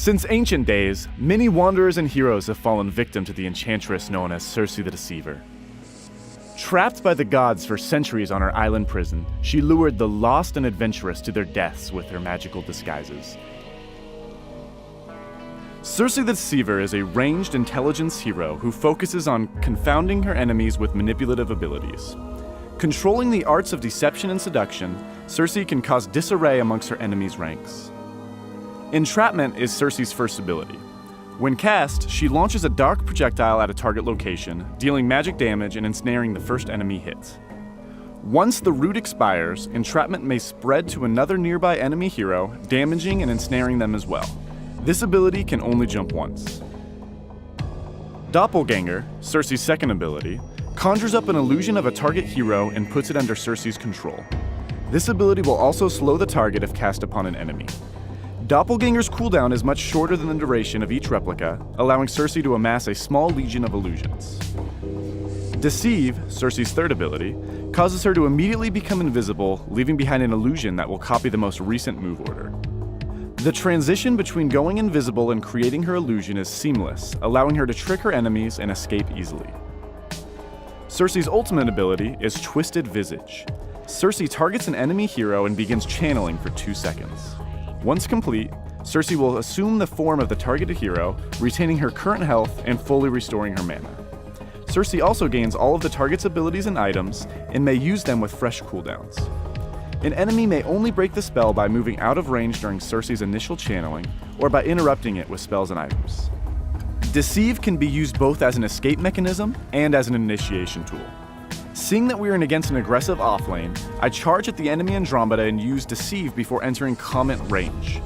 Since ancient days, many wanderers and heroes have fallen victim to the enchantress known as Circe the Deceiver. Trapped by the gods for centuries on her island prison, she lured the lost and adventurous to their deaths with her magical disguises. Circe the Deceiver is a ranged intelligence hero who focuses on confounding her enemies with manipulative abilities. Controlling the arts of deception and seduction, Circe can cause disarray amongst her enemies' ranks. Entrapment is Circe's first ability. When cast, she launches a dark projectile at a target location, dealing magic damage and ensnaring the first enemy hit. Once the root expires, entrapment may spread to another nearby enemy hero, damaging and ensnaring them as well. This ability can only jump once. Doppelganger, Circe's second ability, conjures up an illusion of a target hero and puts it under Circe's control. This ability will also slow the target if cast upon an enemy. Doppelganger's cooldown is much shorter than the duration of each replica, allowing Circe to amass a small legion of illusions. Deceive, Circe's third ability, causes her to immediately become invisible, leaving behind an illusion that will copy the most recent move order. The transition between going invisible and creating her illusion is seamless, allowing her to trick her enemies and escape easily. Circe's ultimate ability is Twisted Visage. Circe targets an enemy hero and begins channeling for 2 seconds. Once complete, Circe will assume the form of the targeted hero, retaining her current health and fully restoring her mana. Circe also gains all of the target's abilities and items, and may use them with fresh cooldowns. An enemy may only break the spell by moving out of range during Circe's initial channeling, or by interrupting it with spells and items. Deceive can be used both as an escape mechanism and as an initiation tool. Seeing that we are against an aggressive offlane, I charge at the enemy Andromeda and use Deceive before entering comment range.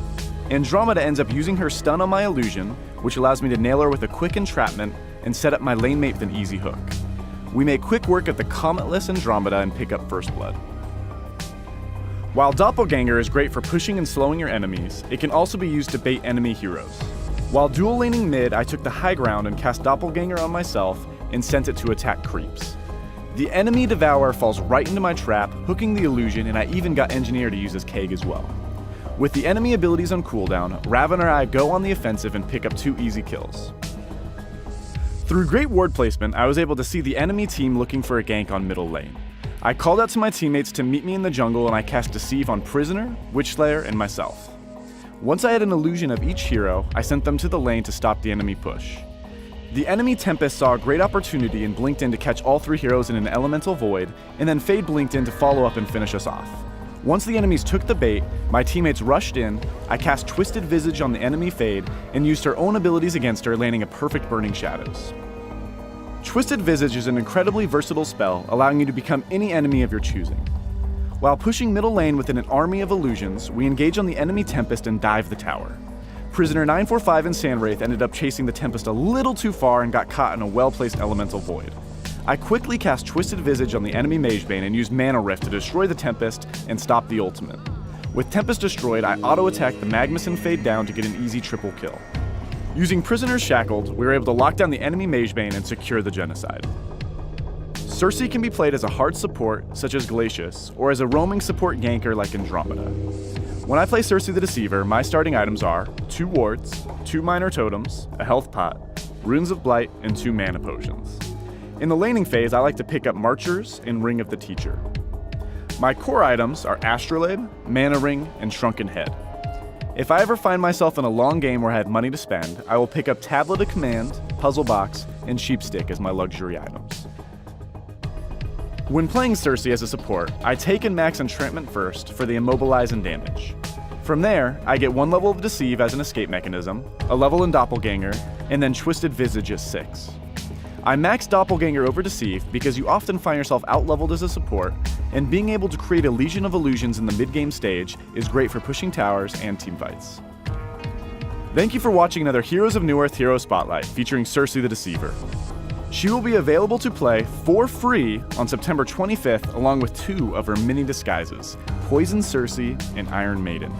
Andromeda ends up using her stun on my illusion, which allows me to nail her with a quick entrapment and set up my lane mate with an easy hook. We make quick work of the commentless Andromeda and pick up first blood. While Doppelganger is great for pushing and slowing your enemies, it can also be used to bait enemy heroes. While dual laning mid, I took the high ground and cast Doppelganger on myself and sent it to attack creeps. The enemy Devourer falls right into my trap, hooking the illusion, and I even got Engineer to use his keg as well. With the enemy abilities on cooldown, Raven and I go on the offensive and pick up 2 easy kills. Through great ward placement, I was able to see the enemy team looking for a gank on middle lane. I called out to my teammates to meet me in the jungle and I cast Deceive on Prisoner, Witchslayer, and myself. Once I had an illusion of each hero, I sent them to the lane to stop the enemy push. The enemy Tempest saw a great opportunity and blinked in to catch all 3 heroes in an elemental void, and then Fade blinked in to follow up and finish us off. Once the enemies took the bait, my teammates rushed in, I cast Twisted Visage on the enemy Fade, and used her own abilities against her, landing a perfect Burning Shadows. Twisted Visage is an incredibly versatile spell, allowing you to become any enemy of your choosing. While pushing middle lane within an army of illusions, we engage on the enemy Tempest and dive the tower. Prisoner 945 and Sandwraith ended up chasing the Tempest a little too far and got caught in a well-placed elemental void. I quickly cast Twisted Visage on the enemy Magebane and used Mana Rift to destroy the Tempest and stop the ultimate. With Tempest destroyed, I auto-attacked the Magnus and Fade down to get an easy triple kill. Using Prisoners Shackled, we were able to lock down the enemy Magebane and secure the Genocide. Circe can be played as a hard support, such as Glacius, or as a roaming support ganker like Andromeda. When I play Circe the Deceiver, my starting items are 2 wards, 2 minor totems, a health pot, runes of blight, and 2 mana potions. In the laning phase, I like to pick up Marchers and Ring of the Teacher. My core items are Astrolabe, Mana Ring, and Shrunken Head. If I ever find myself in a long game where I have money to spend, I will pick up Tablet of Command, Puzzle Box, and Sheepstick as my luxury items. When playing Circe as a support, I take and max Entrapment first for the Immobilize and damage. From there, I get 1 level of Deceive as an escape mechanism, a level in Doppelganger, and then Twisted Visage as 6. I max Doppelganger over Deceive because you often find yourself out-leveled as a support, and being able to create a Legion of Illusions in the mid-game stage is great for pushing towers and teamfights. Thank you for watching another Heroes of Newerth Hero Spotlight featuring Circe the Deceiver. She will be available to play for free on September 25th along with 2 of her mini disguises, Poison Circe and Iron Maiden.